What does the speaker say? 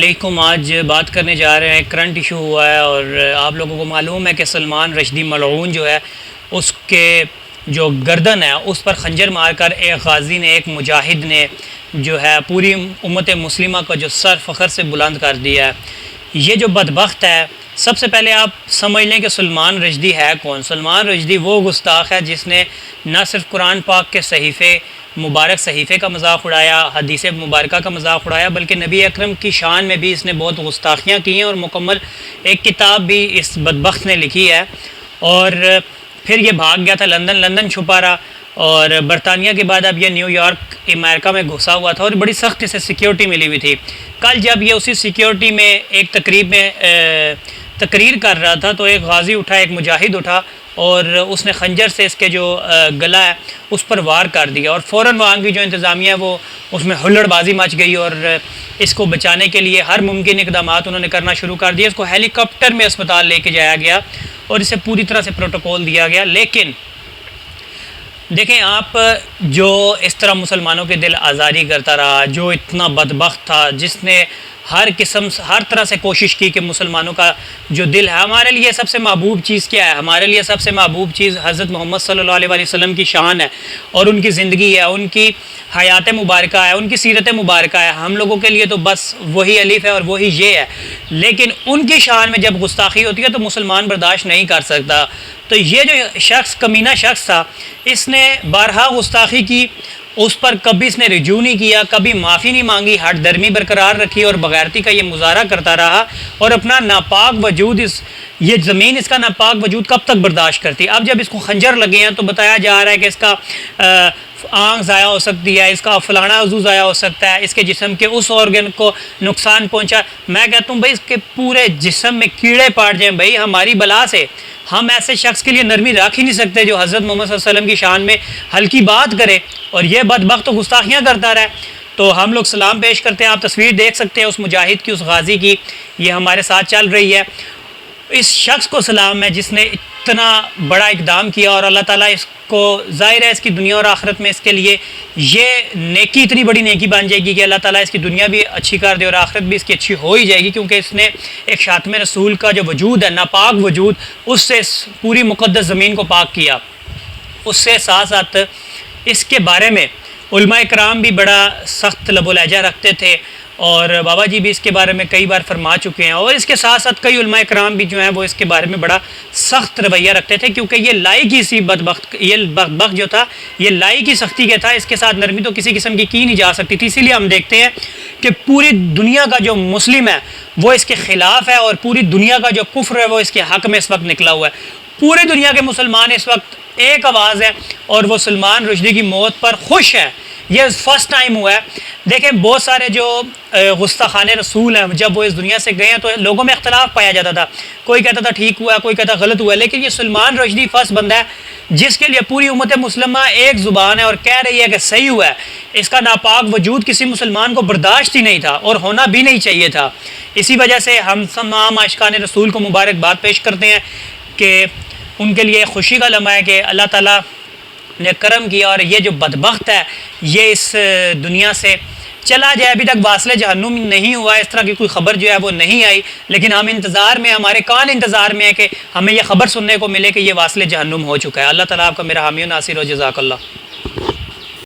علیکم۔ آج بات کرنے جا رہے ہیں، کرنٹ ایشو ہوا ہے اور آپ لوگوں کو معلوم ہے کہ سلمان رشدی ملعون جو ہے اس کے جو گردن ہے اس پر خنجر مار کر ایک غازی نے، ایک مجاہد نے جو ہے پوری امت مسلمہ کو جو سر فخر سے بلند کر دیا ہے۔ یہ جو بدبخت ہے، سب سے پہلے آپ سمجھ لیں کہ سلمان رشدی ہے کون۔ سلمان رشدی وہ گستاخ ہے جس نے نہ صرف قرآن پاک کے صحیفے کا مذاق اڑایا، حدیث مبارکہ کا مذاق اڑایا، بلکہ نبی اکرم کی شان میں بھی اس نے بہت گستاخیاں کی ہیں اور مکمل ایک کتاب بھی اس بدبخت نے لکھی ہے۔ اور پھر یہ بھاگ گیا تھا لندن چھپا رہا، اور برطانیہ کے بعد اب یہ نیو یارک امریکہ میں گھسا ہوا تھا اور بڑی سخت اسے سیکیورٹی ملی ہوئی تھی۔ کل جب یہ اسی سیکیورٹی میں ایک تقریب میں تقریر کر رہا تھا تو ایک غازی اٹھا، ایک مجاہد اٹھا اور اس نے خنجر سے اس کے جو گلا ہے اس پر وار کر دیا، اور فوراً وہاں کی جو انتظامیہ ہے وہ اس میں ہلڑ بازی مچ گئی اور اس کو بچانے کے لیے ہر ممکن اقدامات انہوں نے کرنا شروع کر دیا۔ اس کو ہیلی کاپٹر میں اسپتال لے کے جایا گیا اور اسے پوری طرح سے پروٹوکول دیا گیا۔ لیکن دیکھیں آپ، جو اس طرح مسلمانوں کے دل آزاری کرتا رہا، جو اتنا بدبخت تھا، جس نے ہر طرح سے کوشش کی کہ مسلمانوں کا جو دل ہے، ہمارے لیے سب سے محبوب چیز کیا ہے؟ ہمارے لیے سب سے محبوب چیز حضرت محمد صلی اللہ علیہ وسلم کی شان ہے اور ان کی زندگی ہے، ان کی حیات مبارکہ ہے، ان کی سیرت مبارکہ ہے۔ ہم لوگوں کے لیے تو بس وہی الف ہے اور وہی یہ ہے، لیکن ان کی شان میں جب گستاخی ہوتی ہے تو مسلمان برداشت نہیں کر سکتا۔ تو یہ جو شخص، کمینہ شخص تھا، اس نے بارہا گستاخی کی، اس پر کبھی اس نے رجوع نہیں کیا، کبھی معافی نہیں مانگی، ہٹ درمی برقرار رکھی اور بغیرتی کا یہ مظاہرہ کرتا رہا اور اپنا ناپاک وجود، یہ زمین اس کا ناپاک وجود کب تک برداشت کرتی۔ اب جب اس کو خنجر لگے ہیں تو بتایا جا رہا ہے کہ اس کا آنکھ ضائع ہو سکتی ہے، اس کا فلانا عضو ضائع ہو سکتا ہے، اس کے جسم کے اس آرگن کو نقصان پہنچا۔ میں کہتا ہوں بھائی اس کے پورے جسم میں کیڑے پاٹ جائیں بھائی ہماری بلا سے، ہم ایسے شخص کے لیے نرمی رکھ ہی نہیں سکتے جو حضرت محمد صلی اللہ علیہ وسلم کی شان میں ہلکی بات کرے، اور یہ بدبخت تو گستاخیاں کرتا رہا۔ تو ہم لوگ سلام پیش کرتے ہیں، آپ تصویر دیکھ سکتے ہیں اس مجاہد کی، اس غازی کی، یہ ہمارے ساتھ چل رہی ہے۔ اس شخص کو سلام ہے جس نے اتنا بڑا اقدام کیا، اور اللہ تعالیٰ اس کو، ظاہر ہے اس کی دنیا اور آخرت میں اس کے لیے یہ نیکی، اتنی بڑی نیکی بن جائے گی کہ اللہ تعالیٰ اس کی دنیا بھی اچھی کر دے اور آخرت بھی اس کی اچھی ہو ہی جائے گی، کیونکہ اس نے ایک خاتم رسول کا جو وجود ہے، ناپاک وجود، اس سے اس پوری مقدس زمین کو پاک کیا۔ اس سے ساتھ ساتھ اس کے بارے میں علماء کرام بھی بڑا سخت لب و لہجہ رکھتے تھے، اور بابا جی بھی اس کے بارے میں کئی بار فرما چکے ہیں، اور اس کے ساتھ ساتھ کئی علماء کرام بھی جو ہیں وہ اس کے بارے میں بڑا سخت رویہ رکھتے تھے، کیونکہ یہ لائی کی سی بدبخت جو تھا، یہ لائی کی سختی کے تھا، اس کے ساتھ نرمی تو کسی قسم کی نہیں جا سکتی تھی۔ اسی لیے ہم دیکھتے ہیں کہ پوری دنیا کا جو مسلم ہے وہ اس کے خلاف ہے، اور پوری دنیا کا جو کفر ہے وہ اس کے حق میں اس وقت نکلا ہوا ہے۔ پوری دنیا کے مسلمان اس وقت ایک آواز ہے اور وہ سلمان رشدی کی موت پر خوش ہے۔ یہ فرسٹ ٹائم ہوا ہے۔ دیکھیں بہت سارے جو گستاخان رسول ہیں، جب وہ اس دنیا سے گئے ہیں تو لوگوں میں اختلاف پایا جاتا تھا، کوئی کہتا تھا ٹھیک ہوا، کوئی کہتا غلط ہوا، لیکن یہ سلمان رشدی فرسٹ بندہ ہے جس کے لیے پوری امت مسلمہ ایک زبان ہے اور کہہ رہی ہے کہ صحیح ہوا ہے۔ اس کا ناپاک وجود کسی مسلمان کو برداشت ہی نہیں تھا اور ہونا بھی نہیں چاہیے تھا۔ اسی وجہ سے ہم تمام عاشقان رسول کو مبارکباد پیش کرتے ہیں کہ ان کے لیے خوشی کا لمحہ ہے کہ اللہ تعالیٰ نے کرم کیا اور یہ جو بدبخت ہے یہ اس دنیا سے چلا جائے۔ ابھی تک واصل جہنم نہیں ہوا، اس طرح کی کوئی خبر جو ہے وہ نہیں آئی، لیکن ہم انتظار میں، ہمارے کان انتظار میں ہے کہ ہمیں یہ خبر سننے کو ملے کہ یہ واصل جہنم ہو چکا ہے۔ اللہ تعالیٰ آپ کا میرا حامی و ناصر ہو، جزاک اللہ۔